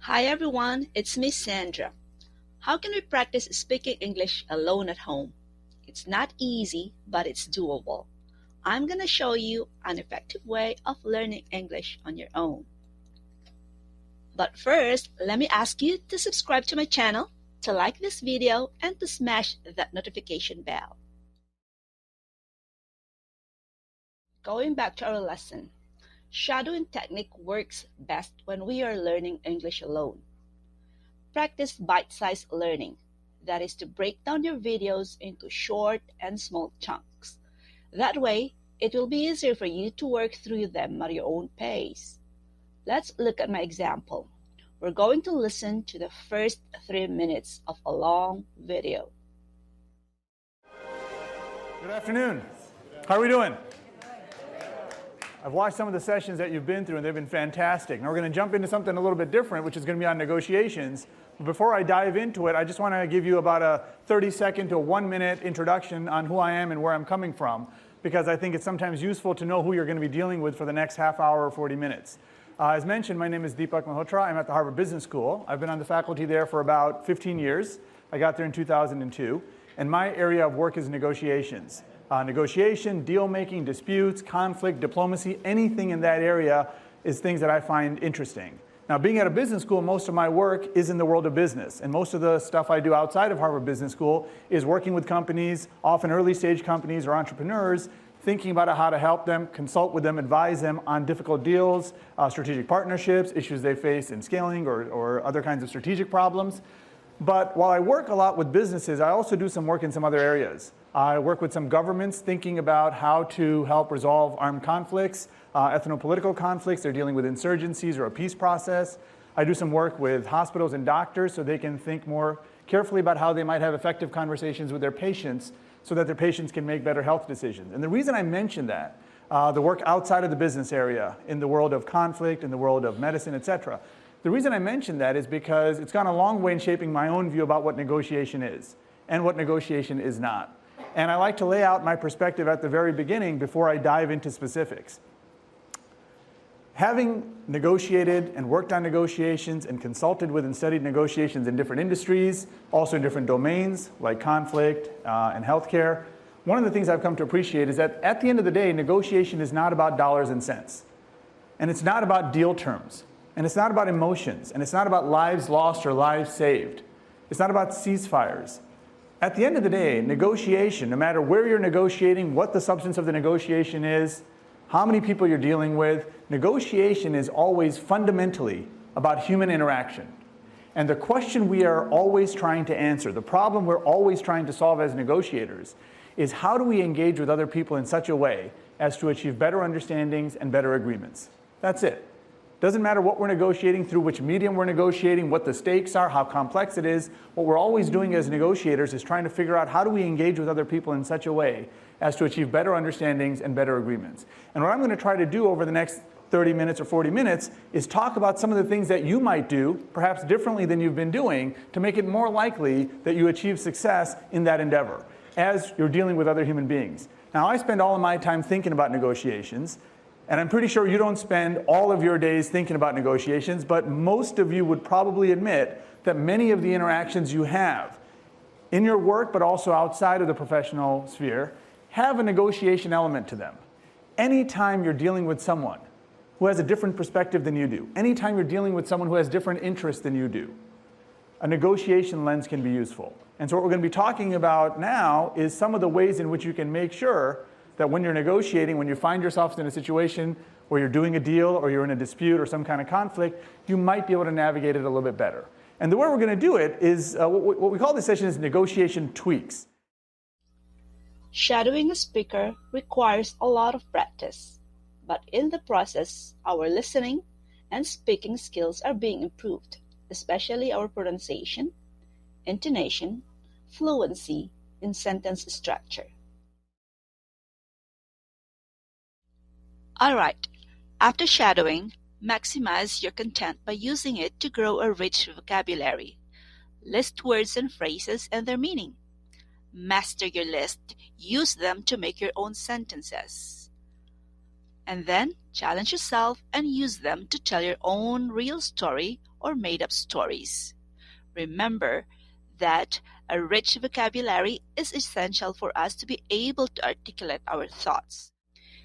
Hi everyone, it's me Sandra. How can we practice speaking English alone at home? It's not easy, but it's doable. I'm gonna show you an effective way of learning English on your own. But first, let me ask you to subscribe to my channel, to like this video, and to smash that notification bell. Going back to our lesson, shadowing technique works best when we are learning English alone. Practice bite-sized learning. That is to break down your videos into short and small chunks. That way, it will be easier for you to work through them at your own pace. Let's look at my example. We're going to listen to the first 3 minutes of a long video. Good afternoon. How are we doing? I've watched some of the sessions that you've been through, and they've been fantastic. Now we're going to jump into something a little bit different, which is going to be on negotiations. But before I dive into it, I just want to give you about a 30-second to 1-minute introduction on who I am and where I'm coming from, because I think it's sometimes useful to know who you're going to be dealing with for the next half hour or 40 minutes. As mentioned, my name is Deepak Malhotra. I'm at the Harvard Business School. I've been on the faculty there for about 15 years. I got there in 2002. And my area of work is negotiations. Negotiation, deal-making, disputes, conflict, diplomacy, anything in that area is things that I find interesting. Now, being at a business school, most of my work is in the world of business. And most of the stuff I do outside of Harvard Business School is working with companies, often early-stage companies or entrepreneurs, thinking about how to help them, consult with them, advise them on difficult deals, strategic partnerships, issues they face in scaling or other kinds of strategic problems. But while I work a lot with businesses, I also do some work in some other areas. I work with some governments thinking about how to help resolve armed conflicts, ethno-political conflicts. They're dealing with insurgencies or a peace process. I do some work with hospitals and doctors so they can think more carefully about how they might have effective conversations with their patients so that their patients can make better health decisions. And the reason I mention that, the work outside of the business area, in the world of conflict, in the world of medicine, et cetera, the reason I mention that is because it's gone a long way in shaping my own view about what negotiation is and what negotiation is not. And I like to lay out my perspective at the very beginning before I dive into specifics. Having negotiated and worked on negotiations and consulted with and studied negotiations in different industries, also in different domains like conflict and healthcare, one of the things I've come to appreciate is that at the end of the day, negotiation is not about dollars and cents. And it's not about deal terms. And it's not about emotions, and it's not about lives lost or lives saved. It's not about ceasefires. At the end of the day, negotiation, no matter where you're negotiating, what the substance of the negotiation is, how many people you're dealing with, negotiation is always fundamentally about human interaction. And the question we are always trying to answer, the problem we're always trying to solve as negotiators, is how do we engage with other people in such a way as to achieve better understandings and better agreements? That's it. Doesn't matter what we're negotiating, through which medium we're negotiating, what the stakes are, how complex it is. What we're always doing as negotiators is trying to figure out how do we engage with other people in such a way as to achieve better understandings and better agreements. And what I'm going to try to do over the next 30 minutes or 40 minutes is talk about some of the things that you might do, perhaps differently than you've been doing, to make it more likely that you achieve success in that endeavor as you're dealing with other human beings. Now, I spend all of my time thinking about negotiations. And I'm pretty sure you don't spend all of your days thinking about negotiations, but most of you would probably admit that many of the interactions you have in your work, but also outside of the professional sphere, have a negotiation element to them. Anytime you're dealing with someone who has a different perspective than you do, anytime you're dealing with someone who has different interests than you do, a negotiation lens can be useful. And so what we're going to be talking about now is some of the ways in which you can make sure that when you're negotiating, when you find yourself in a situation where you're doing a deal or you're in a dispute or some kind of conflict, you might be able to navigate it a little bit better. And the way we're going to do it is, what we call this session is negotiation tweaks. Shadowing a speaker requires a lot of practice, but in the process, our listening and speaking skills are being improved, especially our pronunciation, intonation, fluency, and sentence structure. Alright, after shadowing, maximize your content by using it to grow a rich vocabulary. List words and phrases and their meaning. Master your list. Use them to make your own sentences. And then challenge yourself and use them to tell your own real story or made-up stories. Remember that a rich vocabulary is essential for us to be able to articulate our thoughts.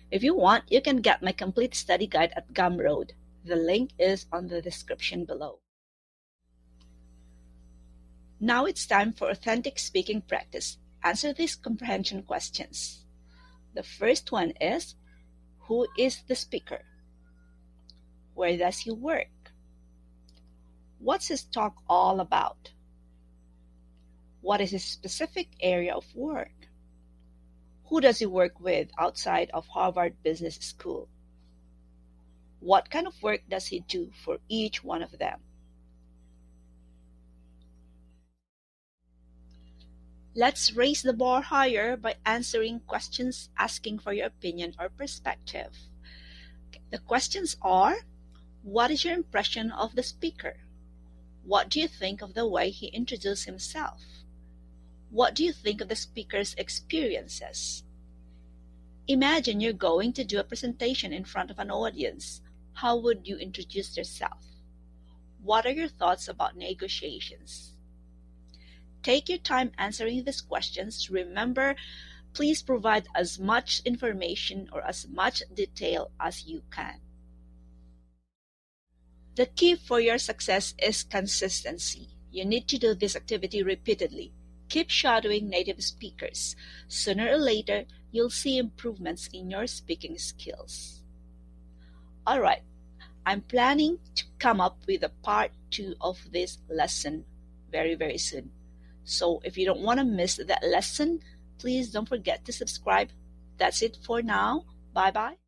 If you want, you can get my complete study guide at Gumroad. The link is on the description below. Now it's time for authentic speaking practice. Answer these comprehension questions. The first one is, who is the speaker? Where does he work? What's his talk all about? What is his specific area of work? Who does he work with outside of Harvard Business School? What kind of work does he do for each one of them? Let's raise the bar higher by answering questions asking for your opinion or perspective. The questions are, what is your impression of the speaker? What do you think of the way he introduced himself? What do you think of the speaker's experiences? Imagine you're going to do a presentation in front of an audience. How would you introduce yourself? What are your thoughts about negotiations? Take your time answering these questions. Remember, please provide as much information or as much detail as you can. The key for your success is consistency. You need to do this activity repeatedly. Keep shadowing native speakers. Sooner or later, you'll see improvements in your speaking skills. Alright, I'm planning to come up with a part 2 of this lesson very soon. So if you don't want to miss that lesson, please don't forget to subscribe. That's it for now. Bye-bye.